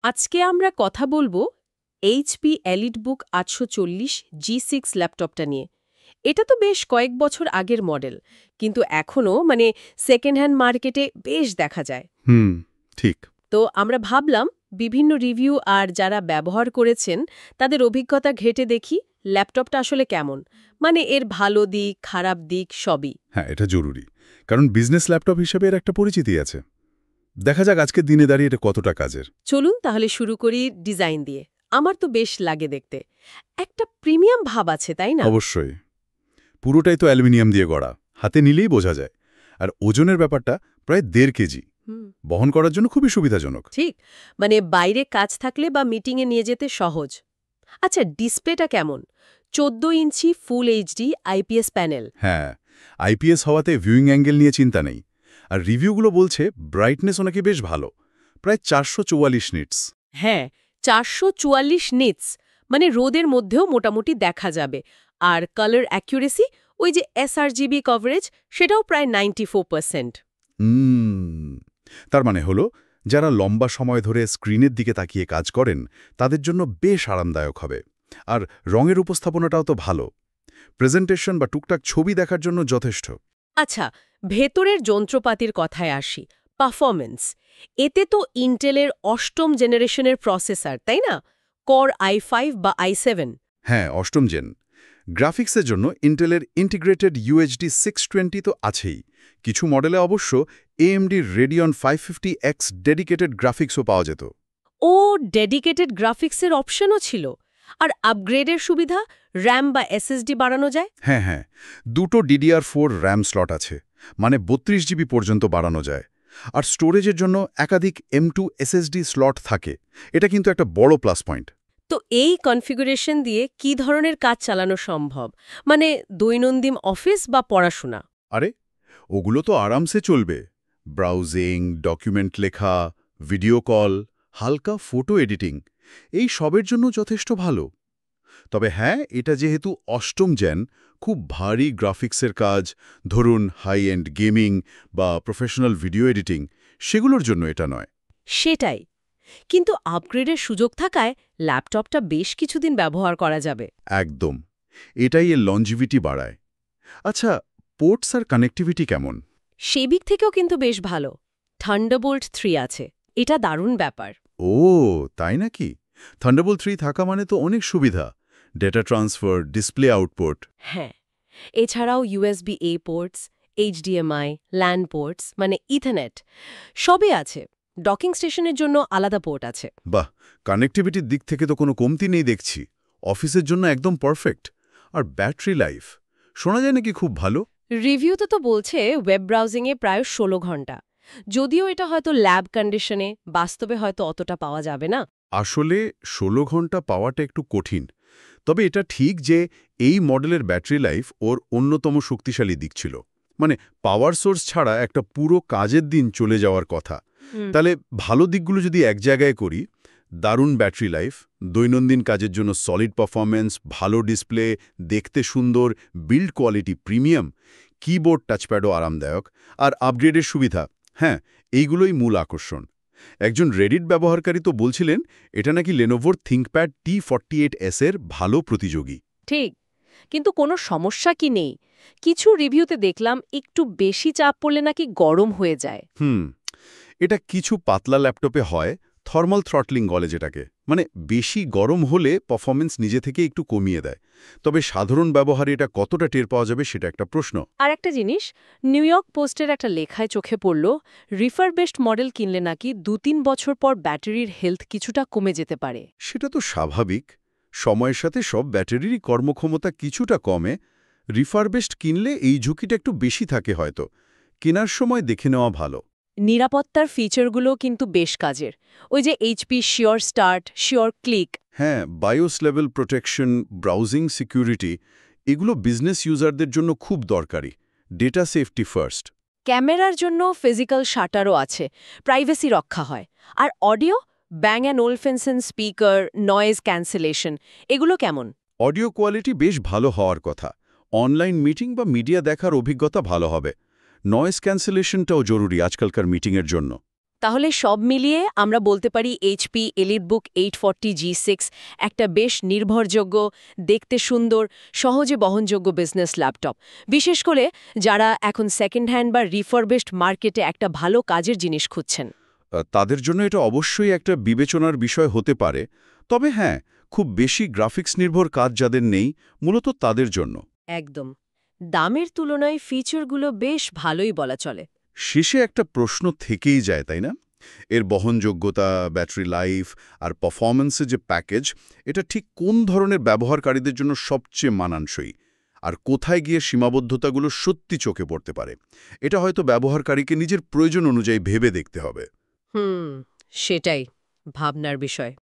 আজকে আমরা কথা বলবো এইচপি এলিটবুক 840 G6 ল্যাপটপটা নিয়ে। এটা তো বেশ কয়েক বছর আগের মডেল, কিন্তু এখনও সেকেন্ড হ্যান্ড মার্কেটে বেশ দেখা যায়। হুম, ঠিক। তো আমরা ভাবলাম বিভিন্ন রিভিউ আর যারা ব্যবহার করেছেন তাদের অভিজ্ঞতা ঘেঁটে দেখি ল্যাপটপটা আসলে কেমন, এর ভালো দিক খারাপ দিক সবই। হ্যাঁ, এটা জরুরি। কারণ বিজনেস ল্যাপটপ হিসেবে এর একটা পরিচিতি আছে। দেখা যাক আজকের দিনে দাঁড়িয়ে এটা কতটা কাজের। চলুন তাহলে শুরু করি ডিজাইন দিয়ে। আমার তো বেশ লাগে দেখতে, একটা প্রিমিয়াম ভাব আছে, তাই না? অবশ্যই। পুরোটাই তো অ্যালুমিনিয়াম দিয়ে গড়া, হাতে নিলেই বোঝা যায়। আর ওজনের ব্যাপারটা প্রায় 1.5 কেজি। হুম, বহন করার জন্য খুবই সুবিধাজনক। ঠিক। বাইরে কাজ থাকলে বা মিটিংয়ে নিয়ে যেতে সহজ। আচ্ছা, ডিসপ্লেটা কেমন? 14 ইঞ্চি ফুল এইচডি আইপিএস প্যানেল। হ্যাঁ, আইপিএস হওয়াতে ভিউইং অ্যাঙ্গেল নিয়ে চিন্তা নেই। আর রিভিউগুলো বলছে ব্রাইটনেসও নাকি বেশ ভালো, প্রায় 444 নিটস। হ্যাঁ, 444 নিটস, রোদের মধ্যেও মোটামুটি দেখা যাবে। আর কালার অ্যাকুরেসি, ওই যে এসআরজিবি কভারেজ, সেটাও প্রায় 94%। হুম, তার মানে হলো যারা লম্বা সময় ধরে স্ক্রিনের দিকে তাকিয়ে কাজ করেন তাদের জন্য বেশ আরামদায়ক হবে। আর রঙের উপস্থাপনাটাও তো ভালো। প্রেজেন্টেশন বা টুকটাক ছবি দেখার জন্য যথেষ্ট। আচ্ছা, ভেতরের যন্ত্রপাতির কথায় আসি। পারফরমেন্স, এতে তো ইন্টেলের 8ম জেনারেশনের প্রসেসর, তাই না? কর i5 বা i7। হ্যাঁ, 8ম জেন। গ্রাফিক্সের জন্য ইন্টেলের ইন্টিগ্রেটেড UHD 620 তো আছেই। কিছু মডেলে অবশ্য AMD Radeon 550X ডেডিকেটেড গ্রাফিক্সও পাওয়া যেত। ও, ডেডিকেটেড গ্রাফিক্সের অপশনও ছিল। আর আপগ্রেডের সুবিধা, র্যাম বা এসএসডি বাড়ানো যায়। হ্যাঁ হ্যাঁ, দুটো DDR4 র্যাম স্লট আছে, মানে 32 জিবি পর্যন্ত বাড়ানো যায়। আর স্টোরেজের জন্য একাধিক M2 SSD স্লট থাকে। এটা কিন্তু একটা বড় প্লাস পয়েন্ট। তো এই কনফিগারেশন দিয়ে কি ধরনের কাজ চালানো সম্ভব? দৈনন্দিন অফিস বা পড়াশোনা? আরে, ওগুলো তো আরামসে চলবে। ব্রাউজিং, ডকুমেন্ট লেখা, ভিডিও কল, হালকা ফটো এডিটিং, এই সবের জন্য যথেষ্ট ভালো। তবে হ্যাঁ, এটা যেহেতু 8ম জেন, খুব ভারী গ্রাফিক্সের কাজ, ধরুন হাই এন্ড গেমিং বা প্রফেশনাল ভিডিও এডিটিং, সেগুলোর জন্য এটা নয়। সেটাই। কিন্তু আপগ্রেডের সুযোগ থাকায় ল্যাপটপটা বেশ কিছুদিন ব্যবহার করা যাবে। একদম। এটাই এর লঞ্জিভিটি বাড়ায়। আচ্ছা, পোর্টস আর কানেক্টিভিটি কেমন? সেদিক থেকেও কিন্তু বেশ ভালো। থান্ডারবোল্ট 3 আছে, এটা দারুণ ব্যাপার। ও, তাই নাকি? থান্ডারবোল্ট 3 থাকা মানে তো অনেক সুবিধা। Data transfer, display output. হ্যাঁ, এছাড়াও USB-A ports, HDMI, LAN ports ethernet সবই আছে। ডকিং স্টেশনের জন্য আলাদা পোর্ট আছে। বাহ, কানেক্টিভিটির দিক থেকে তো কোনো কমতি নেই দেখছি। অফিসের জন্য একদম পারফেক্ট। আর ব্যাটারি লাইফ শোনা যায় নাকি খুব ভালো? রিভিউতে তো বলছে ওয়েব ব্রাউজিংয়ে প্রায় 16 ঘন্টা। যদিও এটা হয়তো ল্যাব কন্ডিশনে, বাস্তবে হয়তো অতটা পাওয়া যাবে না। আসলে 16 ঘন্টা পাওয়াটা একটু কঠিন। তবে এটা ঠিক যে এই মডেলের ব্যাটারি লাইফ ওর অন্যতম শক্তিশালী দিক ছিল। মানে পাওয়ার সোর্স ছাড়া একটা পুরো কাজের দিন চলে যাওয়ার কথা। হুম, তাহলে ভালো দিকগুলো যদি এক জায়গায় করি, দারুণ ব্যাটারি লাইফ, দৈনন্দিন কাজের জন্য সলিড পারফরম্যান্স, ভালো ডিসপ্লে, দেখতে সুন্দর, বিল্ড কোয়ালিটি প্রিমিয়াম, কিবোর্ড টাচপ্যাডও আরামদায়ক, আর আপগ্রেডের সুবিধা, হ্যাঁ, এইগুলোই মূল আকর্ষণ। একজন রেডিট ব্যবহারকারী তো বলছিলেন এটা নাকি লেনোভোর থিঙ্কপ্যাড T48s এর ভালো প্রতিযোগী। ঠিক। কিন্তু কোনো সমস্যা কি নেই? কিছু রিভিউতে দেখলাম একটু বেশি চাপ পড়লে নাকি গরম হয়ে যায়। এটা কিছু পাতলা ল্যাপটপে হয়, থার্মাল থ্রটলিং বলে যেটাকে। মানে বেশি গরম হলে পারফরমেন্স নিজে থেকে একটু কমিয়ে দেয়। তবে সাধারণ ব্যবহারে এটা কতটা টের পাওয়া যাবে সেটা একটা প্রশ্ন। আর একটা জিনিস, নিউ ইয়র্ক পোস্টের একটা লেখায় চোখে পড়ল, রিফারবেশড মডেল কিনলে নাকি 2-3 বছর পর ব্যাটারির হেলথ কিছুটা কমে যেতে পারে। সেটা তো স্বাভাবিক। সময়ের সাথে সব ব্যাটারিরই কর্মক্ষমতা কিছুটা কমে। রিফারবেশড কিনলে এই ঝুঁকিটা একটু বেশি থাকে হয়তো। কেনার সময় দেখে নেওয়া ভালো। নিরাপত্তার ফিচারগুলো কিন্তু বেশ কাজের। ওই যে HP sure start, sure click. হ্যাঁ, BIOS level protection, browsing security, এগুলো বিজনেস ইউজারদের জন্য খুব দরকারি। Data safety first. ক্যামেরার জন্য ফিজিক্যাল শাটারও আছে, প্রাইভেসি রক্ষা হয়। আর audio, Bang and Olufsen speaker, noise cancellation, এগুলো কেমন? অডিও কোয়ালিটি বেশ ভালো হওয়ার কথা। অনলাইন মিটিং বা মিডিয়া দেখার অভিজ্ঞতা ভালো হবে। নয়েজ ক্যান্সেলেশনটাও জরুরি আজকালকার মিটিংয়ের জন্য। তাহলে সব মিলিয়ে আমরা বলতে পারি এইচপি এলিটবুক 840 G6 একটা বেশ নির্ভরযোগ্য, দেখতে সুন্দর, সহজে বহনযোগ্য বিজনেস ল্যাপটপ, বিশেষ করে যারা এখন সেকেন্ড হ্যান্ড বা রিফারবিশড মার্কেটে একটা ভালো কাজের জিনিস খুঁজছেন। তাদের জন্য এটা অবশ্যই একটা বিবেচনার বিষয় হতে পারে। তবে হ্যাঁ, খুব বেশি গ্রাফিক্স নির্ভর কাজ যাদের নেই, মূলত তাদের জন্য। একদম। দামের তুলনায় ফিচারগুলো বেশ ভালোই বলা চলে। শেষে একটা প্রশ্ন থেকেই যায়, তাই না? এর বহনযোগ্যতা, ব্যাটারি লাইফ আর পারফরম্যান্সের যে প্যাকেজ, এটা ঠিক কোন ধরনের ব্যবহারকারীদের জন্য সবচেয়ে মানানসই, আর কোথায় গিয়ে সীমাবদ্ধতাগুলো সত্যি চোখে পড়তে পারে, এটা হয়তো ব্যবহারকারীকে নিজের প্রয়োজন অনুযায়ী ভেবে দেখতে হবে। সেটাই ভাবনার বিষয়।